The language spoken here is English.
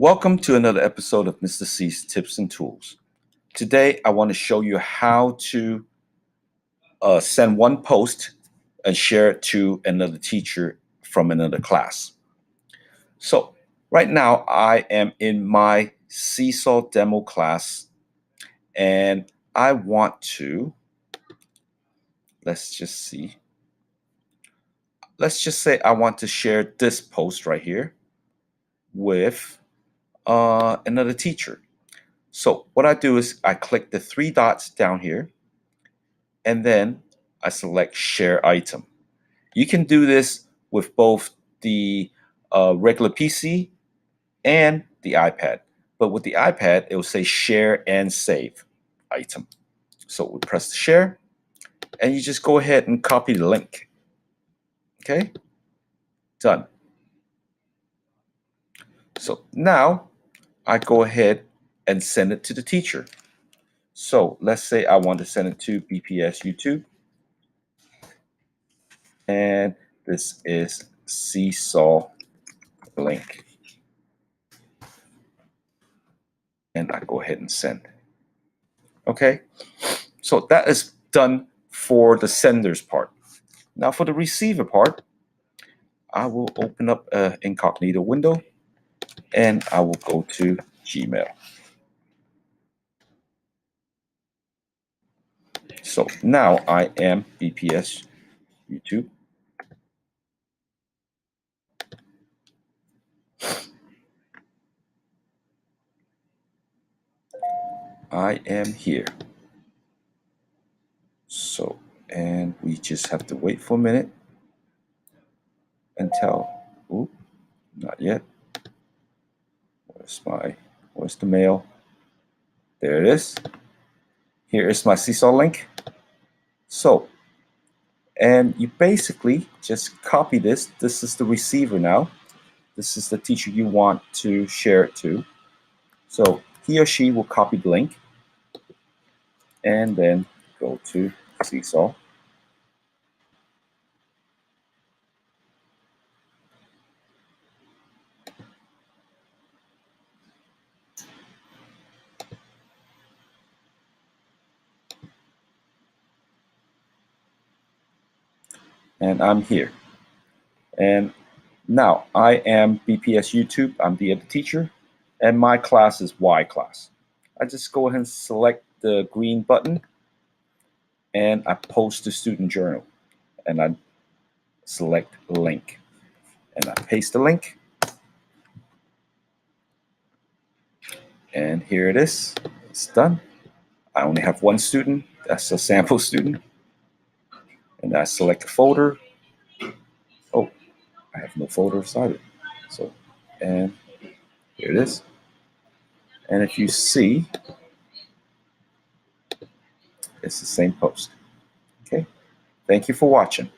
Welcome to another episode of Mr. C's Tips and Tools. Today, I want to show you how to send one post and share it to another teacher from another class. So right now, I am in my Seesaw demo class, and I want to, let's just say I want to share this post right here with another teacher. So what I do is I click the three dots down here, and then I select Share Item. You can do this with both the regular PC and the iPad. But with the iPad, it will say Share and Save Item. So we press the Share, and you just go ahead and copy the link. Okay? Done. So now I go ahead and send it to the teacher. So let's say I want to send it to BPS YouTube. And this is Seesaw link. And I go ahead and send. Okay, so that is done for the sender's part. Now for the receiver part, I will open up an incognito window and I will go to Gmail. So now I am BPS YouTube. I am here. So, and we just have to wait for a minute until, ooh, not yet. Where's the mail? There it is. Here is my Seesaw link. So, and you basically just copy this. This is the receiver now. This is the teacher you want to share it to. So he or she will copy the link and then go to Seesaw. And I'm here. And now I am BPS YouTube. I'm the other teacher. And my class is Y class. I just go ahead and select the green button and I post the student journal. And I select link. And I paste the link. And here it is. It's done. I only have one student. That's a sample student. And I select a folder. Oh, I have no folder inside it. So, and here it is. And if you see, it's the same post. Okay. Thank you for watching.